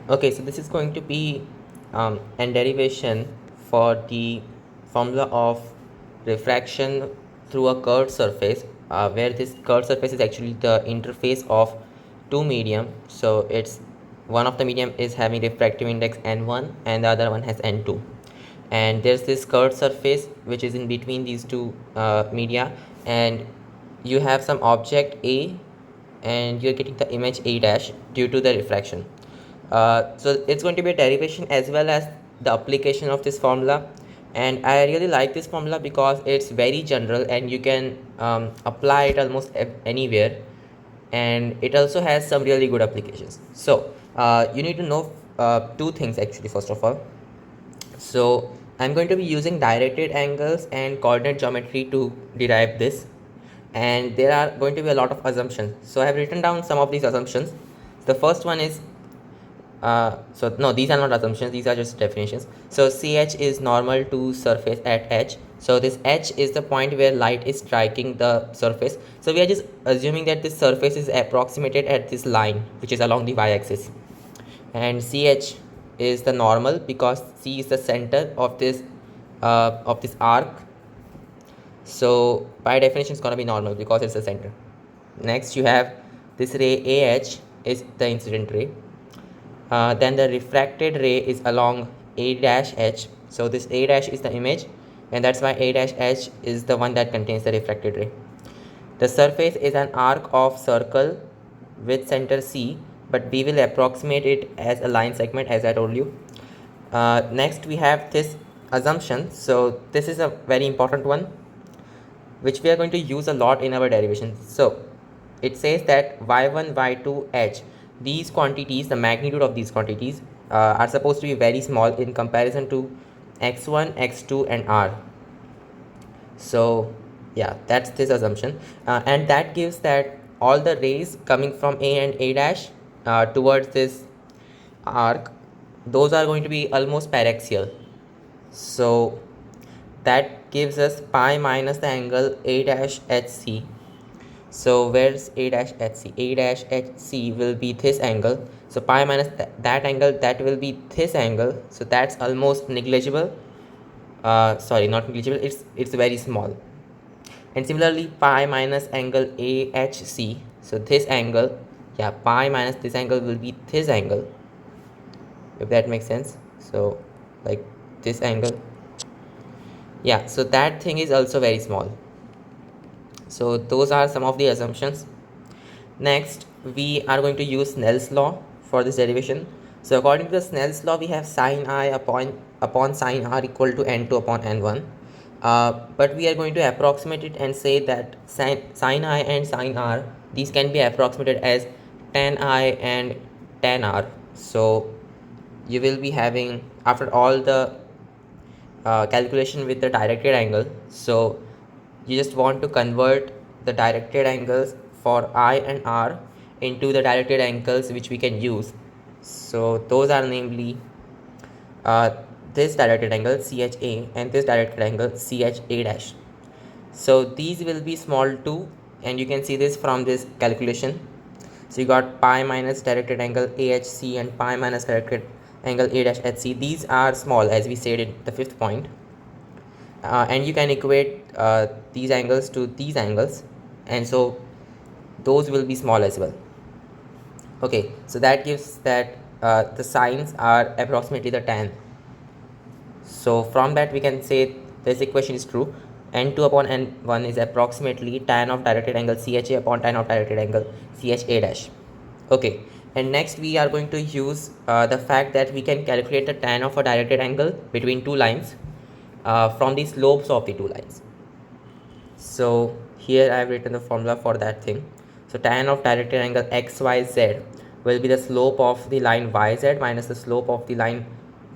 Okay, so this is going to be an derivation for the formula of refraction through a curved surface, where this curved surface is actually the interface of two medium. So it's one of the medium is having refractive index n1 and the other one has n2, and there's this curved surface which is in between these two media, and you have some object A and you're getting the image A dash due to the refraction. So it's going to be a derivation as well as the application of this formula, and I really like this formula because it's very general and you can apply it almost anywhere, and it also has some really good applications. So you need to know two things actually. First of all, so I'm going to be using directed angles and coordinate geometry to derive this, and there are going to be a lot of assumptions. So I have written down some of these assumptions. The first one is so no, these are not assumptions, these are just definitions. So ch is normal to surface at h. So this h is the point where light is striking the surface, so we are just assuming that this surface is approximated at this line which is along the y-axis, and ch is the normal because c is the center of this arc. So by definition it's going to be normal because it's the center. Next you have this ray ah is the incident ray. Then the refracted ray is along a dash h. So this a dash is the image, and that's why a dash h is the one that contains the refracted ray. The surface is an arc of circle with center C, but we will approximate it as a line segment as I told you. Next we have this assumption. So this is a very important one which we are going to use a lot in our derivation. So it says that y1, y2, h, these quantities, the magnitude of these quantities are supposed to be very small in comparison to x1, x2 and r. So yeah, that's this assumption, and that gives that all the rays coming from a and a dash towards this arc, those are going to be almost paraxial. So that gives us pi minus the angle a dash hc. So where's a dash hc? A dash hc will be this angle. So pi minus that angle, that will be this angle. So that's almost negligible. Sorry, not negligible. It's very small. And similarly, pi minus angle ahc. So this angle, yeah, pi minus this angle will be this angle. If that makes sense. So like this angle, yeah. So that thing is also very small. So those are some of the assumptions. Next, we are going to use Snell's law for this derivation. So according to the Snell's law, we have sine I upon sine r equal to n2 upon n1. But we are going to approximate it and say that sine I and sine r, these can be approximated as tan I and tan r. So you will be having, after all the calculation with the directed angle, so you just want to convert the directed angles for I and R into the directed angles which we can use. So those are namely uh, this directed angle CHA and this directed angle CHA dash. So these will be small too, and you can see this from this calculation. So you got pi minus directed angle AHC and pi minus directed angle A dash HC. These are small as we said in the fifth point. And you can equate these angles to these angles, and so those will be small as well. Okay, so that gives that the sines are approximately the tan. So from that we can say this equation is true. N2 upon N1 is approximately tan of directed angle CHA upon tan of directed angle CHA dash. Okay, and next we are going to use the fact that we can calculate the tan of a directed angle between two lines from the slopes of the two lines. So here I have written the formula for that thing. So tan of directed angle XYZ will be the slope of the line YZ minus the slope of the line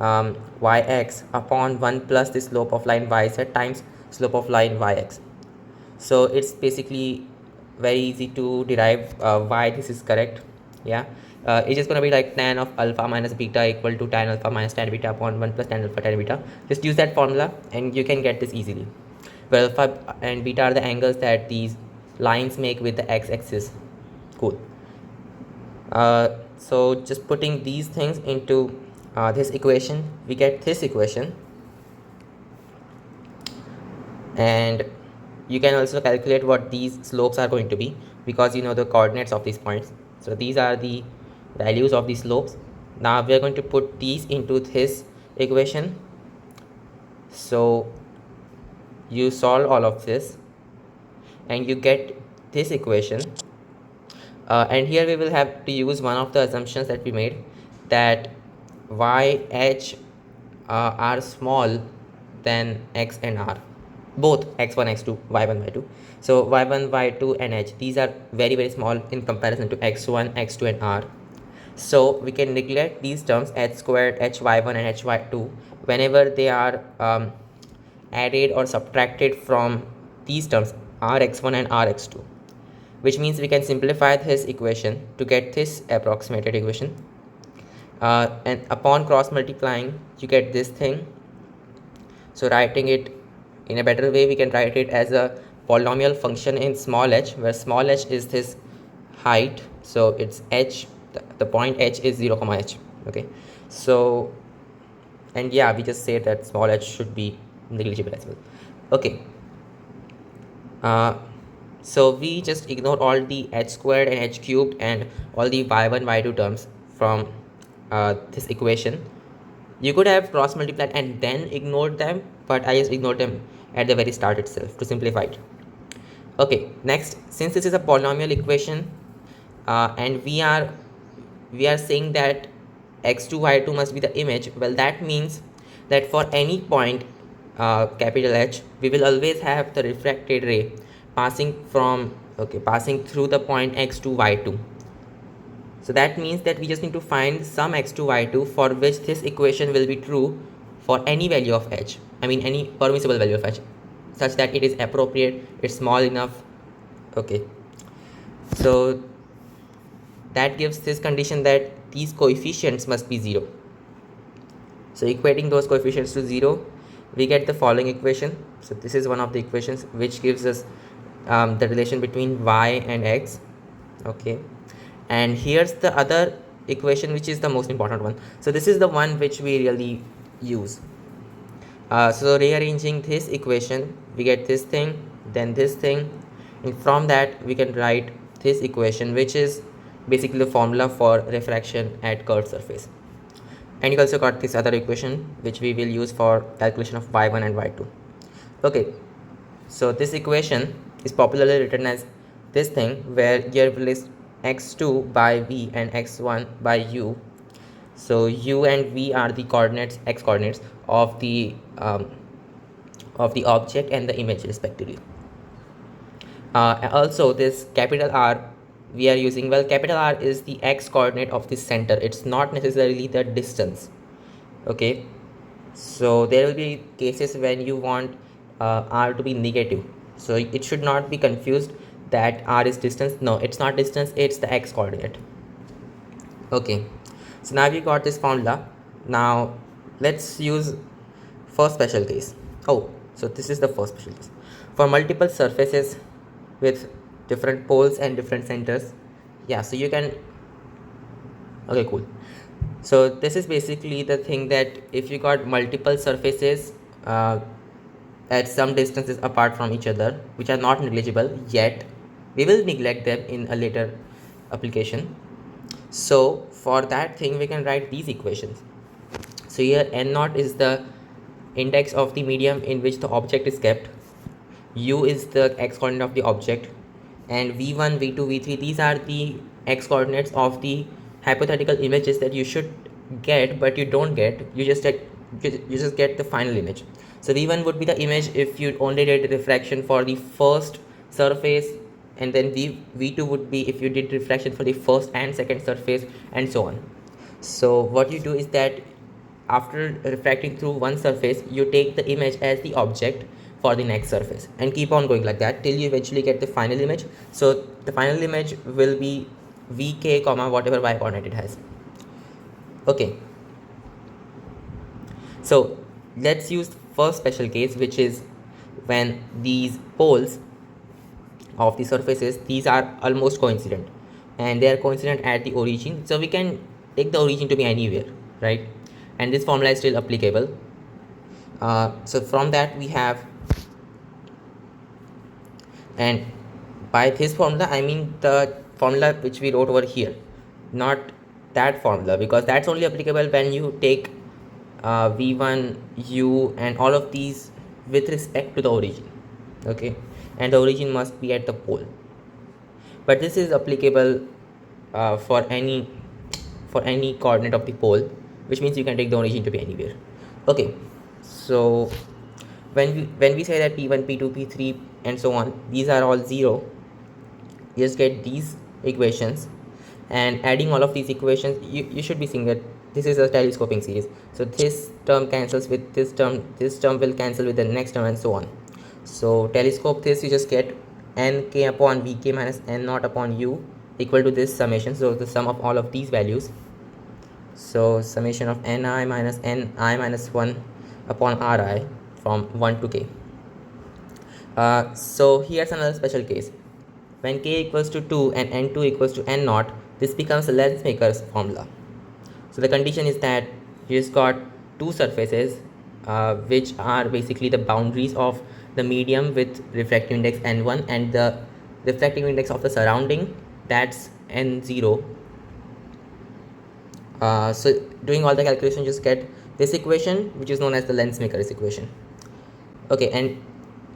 YX upon 1 plus the slope of line YZ times slope of line YX. So it's basically very easy to derive why this is correct. Yeah, it's just gonna be like tan of alpha minus beta equal to tan alpha minus tan beta upon 1 plus tan alpha tan beta. Just use that formula and you can get this easily, where alpha and beta are the angles that these lines make with the x-axis. Cool. So just putting these things into this equation, we get this equation. And you can also calculate what these slopes are going to be, because you know the coordinates of these points. So these are the values of the slopes. Now we are going to put these into this equation. So you solve all of this and you get this equation. And here we will have to use one of the assumptions that we made, that y, h are small than x and r, both x1, x2, y1, y2. So y1, y2 and h, these are very very small in comparison to x1, x2 and r. So we can neglect these terms h squared, hy1 and hy2 whenever they are added or subtracted from these terms rx1 and rx2, which means we can simplify this equation to get this approximated equation. And upon cross multiplying, you get this thing. So writing it in a better way, we can write it as a polynomial function in small h, where small h is this height. So it's h, the point h is 0 comma h. Okay, so, and yeah, we just say that small h should be negligible as well. Okay, so we just ignore all the h squared and h cubed and all the y1, y2 terms from this equation. You could have cross multiplied and then ignored them, but I just ignored them at the very start itself to simplify it. Okay, next, since this is a polynomial equation and we are saying that x2, y2 must be the image, well, that means that for any point capital H, we will always have the refracted ray passing through the point x2, y2. So that means that we just need to find some x2, y2 for which this equation will be true for any value of h, I mean any permissible value of h, such that it is appropriate, it's small enough. Okay, so that gives this condition that these coefficients must be 0. So equating those coefficients to 0, we get the following equation. So this is one of the equations which gives us the relation between y and x. Okay, and here's the other equation, which is the most important one. So this is the one which we really use. So rearranging this equation, we get this thing, then this thing, and from that we can write this equation, which is basically the formula for refraction at curved surface. And you also got this other equation which we will use for calculation of y1 and y2. Okay, so this equation is popularly written as this thing, where you replace x2 by v and x1 by u. So u and v are the coordinates, x coordinates of the object and the image respectively. Also, this capital R we are using, well, capital R is the x coordinate of the center, it's not necessarily the distance. Okay, so there will be cases when you want R to be negative, so it should not be confused that R is distance. No, it's not distance, it's the x coordinate. Okay, so now we got this formula. Now let's use first special case. Oh, so this is the first special case for multiple surfaces with different poles and different centers. Yeah, so you can, okay, cool. So this is basically the thing that if you got multiple surfaces at some distances apart from each other, which are not negligible yet, we will neglect them in a later application. So for that thing, we can write these equations. So here n0 is the index of the medium in which the object is kept, u is the x coordinate of the object, and v1, v2, v3, these are the x coordinates of the hypothetical images that you should get but you don't get. You just get the final image. So v1 would be the image if you only did refraction for the first surface, and then v2 would be if you did refraction for the first and second surface, and so on. So what you do is that after refracting through one surface, you take the image as the object for the next surface and keep on going like that till you eventually get the final image. So the final image will be vk comma whatever y coordinate it has. Okay, so let's use first special case, which is when these poles of the surfaces, these are almost coincident, and they are coincident at the origin, so we can take the origin to be anywhere, right? And this formula is still applicable. So from that we have, and by this formula I mean the formula which we wrote over here, not that formula, because that's only applicable when you take v1 u and all of these with respect to the origin, okay, and the origin must be at the pole. But this is applicable for any coordinate of the pole, which means you can take the origin to be anywhere. Okay, so when we say that p1 p2 p3 and so on, these are all 0, you just get these equations, and adding all of these equations, you should be seeing that this is a telescoping series, so this term cancels with this term will cancel with the next term, and so on. So telescope this, you just get nk upon vk minus n naught upon u equal to this summation, so the sum of all of these values, so summation of ni minus 1 upon ri from 1 to k. So here's another special case. When k equals to 2 and n2 equals to n naught, this becomes a Lensmaker's formula. So the condition is that you just got two surfaces which are basically the boundaries of the medium with refractive index n1 and the refractive index of the surrounding, that's n0. So doing all the calculation, just get this equation which is known as the Lensmaker's equation. Okay, and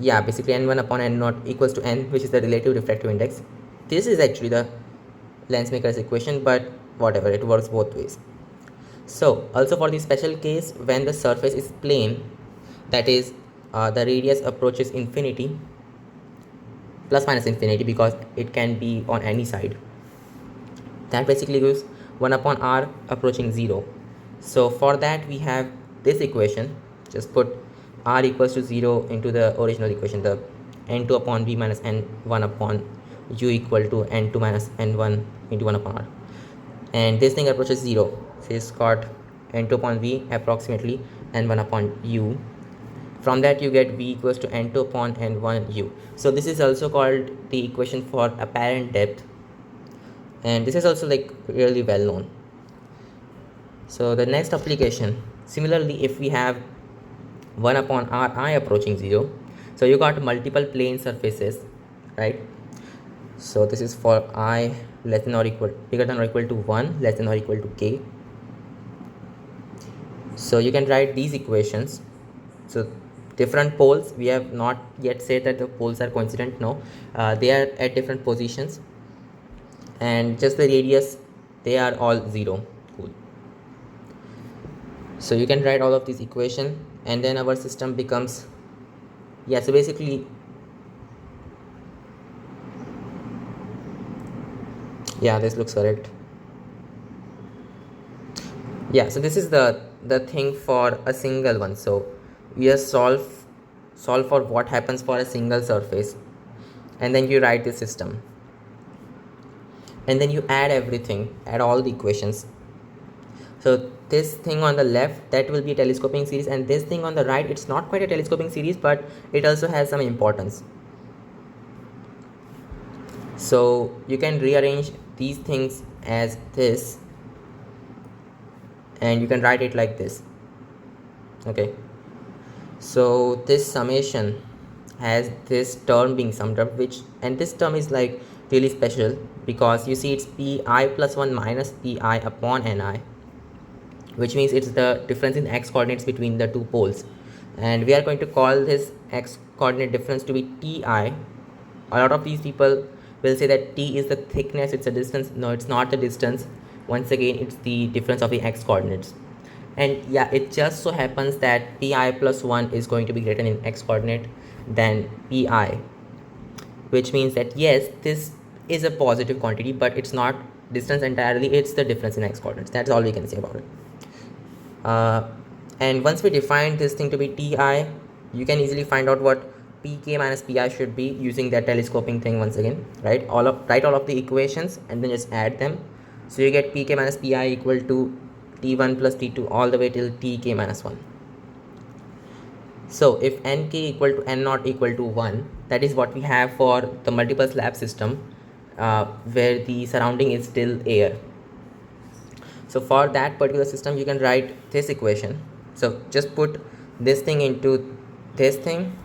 yeah, basically n1 upon n0 equals to n, which is the relative refractive index. This is actually the Lensmaker's equation, but whatever, it works both ways. So also for the special case, when the surface is plane, that is the radius approaches infinity, plus minus infinity, because it can be on any side, that basically gives 1 upon r approaching 0. So for that we have this equation, just put r equals to 0 into the original equation, the n2 upon v minus n1 upon u equal to n2 minus n1 into 1 upon r, and this thing approaches 0, so it's got n2 upon v approximately n1 upon u. From that you get v equals to n2 upon n1 u. So this is also called the equation for apparent depth, and this is also like really well known. So the next application, similarly, if we have 1 upon ri approaching 0, so you got multiple plane surfaces, right? So this is for I less than or equal, bigger than or equal to 1, less than or equal to k. So you can write these equations. So different poles, we have not yet said that the poles are coincident, no, they are at different positions, and just the radius, they are all 0. Cool. So you can write all of these equation, and then our system becomes, yeah, so basically, yeah, this looks correct. Yeah, so this is the thing for a single one. So we just solve for what happens for a single surface, and then you write the system, and then you add everything, add all the equations. So this thing on the left, that will be a telescoping series, and this thing on the right, it's not quite a telescoping series, but it also has some importance. So you can rearrange these things as this, and you can write it like this. Okay, so this summation has this term being summed up, which, and this term is like really special, because you see it's pi plus 1 minus pi upon ni, which means it's the difference in x coordinates between the two poles, and we are going to call this x coordinate difference to be ti. A lot of these people will say that t is the thickness, it's a distance. No, it's not the distance. Once again, it's the difference of the x coordinates. And yeah, it just so happens that pi plus 1 is going to be greater in x coordinate than pi, which means that yes, this is a positive quantity, but it's not distance entirely, it's the difference in x coordinates. That's all we can say about it. And once we define this thing to be ti, you can easily find out what pk minus pi should be using that telescoping thing once again, right? Write all of the equations and then just add them. So you get pk minus pi equal to t1 plus t2 all the way till tk minus 1. So if nk equal to n naught equal to 1, that is what we have for the multiple slab system, where the surrounding is still air. So for that particular system you can write this equation. So just put this thing into this thing,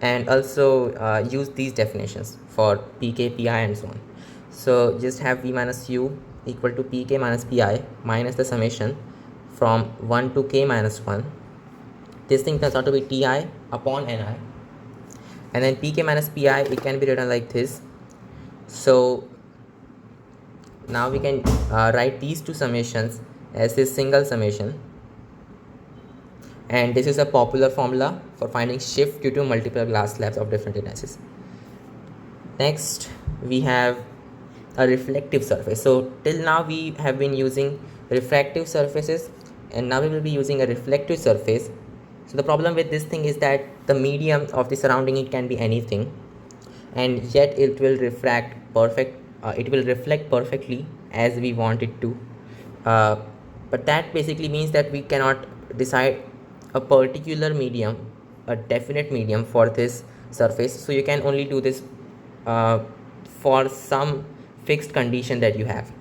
and also use these definitions for pk, pi and so on. So just have v minus u equal to pk minus pi minus the summation from 1 to k minus 1. This thing turns out to be ti upon ni, and then pk minus pi, it can be written like this. So now we can write these two summations as this single summation, and this is a popular formula for finding shift due to multiple glass slabs of different thicknesses. Next we have a reflective surface. So till now we have been using refractive surfaces, and now we will be using a reflective surface. So the problem with this thing is that the medium of the surrounding, it can be anything, and yet it will reflect perfectly as we want it to. But that basically means that we cannot decide a particular medium, a definite medium for this surface. So you can only do this for some fixed condition that you have.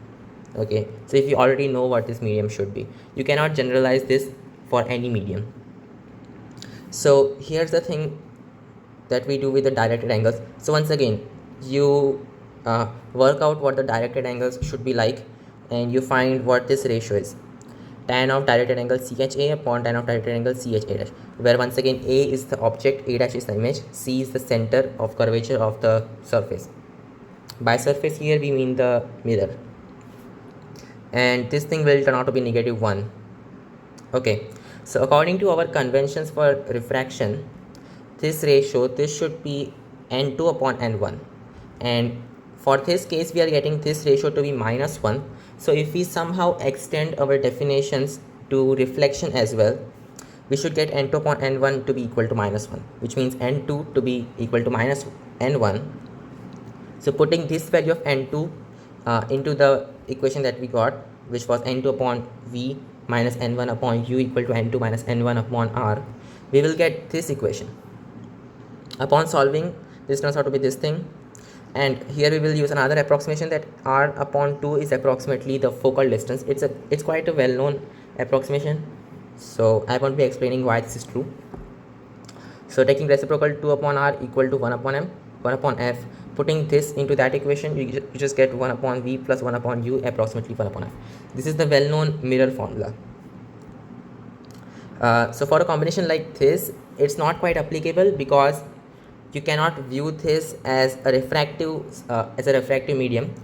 Okay, so if you already know what this medium should be, you cannot generalize this for any medium. So here's the thing that we do with the directed angles. So once again, you work out what the directed angles should be like, and you find what this ratio is: tan of directed angle CHA upon tan of directed angle CHA dash, where once again A is the object, A dash is the image, C is the center of curvature of the surface. By surface here we mean the mirror, and this thing will turn out to be -1. Okay, so according to our conventions for refraction, this ratio, this should be n2 upon n1, and for this case we are getting this ratio to be -1. So if we somehow extend our definitions to reflection as well, we should get n2 upon n1 to be equal to -1, which means n2 to be equal to minus n1. So putting this value of n2 into the equation that we got, which was n2 upon v minus n1 upon u equal to n2 minus n1 upon r, we will get this equation. Upon solving, this turns out to be this thing, and here we will use another approximation that r upon 2 is approximately the focal distance. It's quite a well-known approximation, so I won't be explaining why this is true. So taking reciprocal 2 upon r equal to 1 upon m, 1 upon f, putting this into that equation, you just get 1 upon v plus 1 upon u approximately 1 upon f. This is the well-known mirror formula. So for a combination like this, it's not quite applicable because you cannot view this as a refractive medium.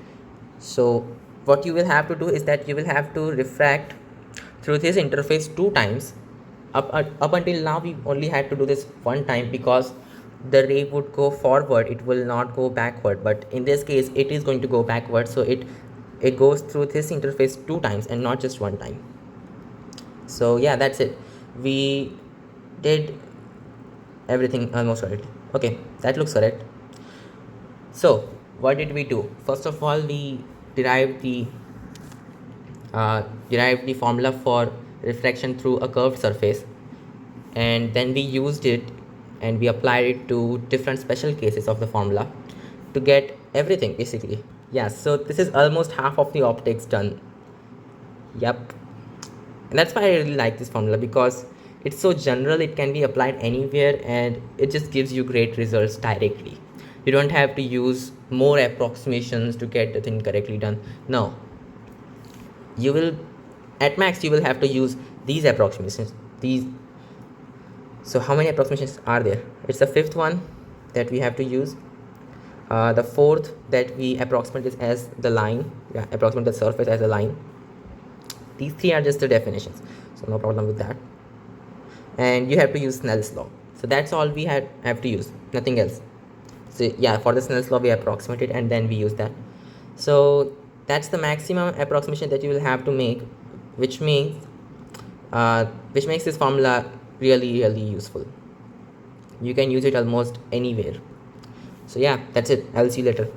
So what you will have to do is that you will have to refract through this interface 2 times. Up until now we only had to do this 1 time because the ray would go forward, it will not go backward, but in this case it is going to go backward. So it goes through this interface 2 times and not just 1 time. So yeah, that's it. We did everything almost correctly. Okay, that looks correct. So what did we do? First of all, we derived the formula for reflection through a curved surface, and then we used it and we applied it to different special cases of the formula to get everything basically. Yeah, so this is almost half of the optics done. Yep. And that's why I really like this formula, because it's so general, it can be applied anywhere, and it just gives you great results directly. You don't have to use more approximations to get the thing correctly done. No, you will, at max you will have to use these approximations. So how many approximations are there? It's the 5th one that we have to use. The 4th that we approximate is as the line. Yeah, approximate the surface as a line. These 3 are just the definitions, so no problem with that. And you have to use Snell's law. So that's all we have to use, nothing else. So yeah, for the Snell's law we approximate it and then we use that. So that's the maximum approximation that you will have to make, which makes this formula really useful. You can use it almost anywhere. So yeah, that's it. I'll see you later.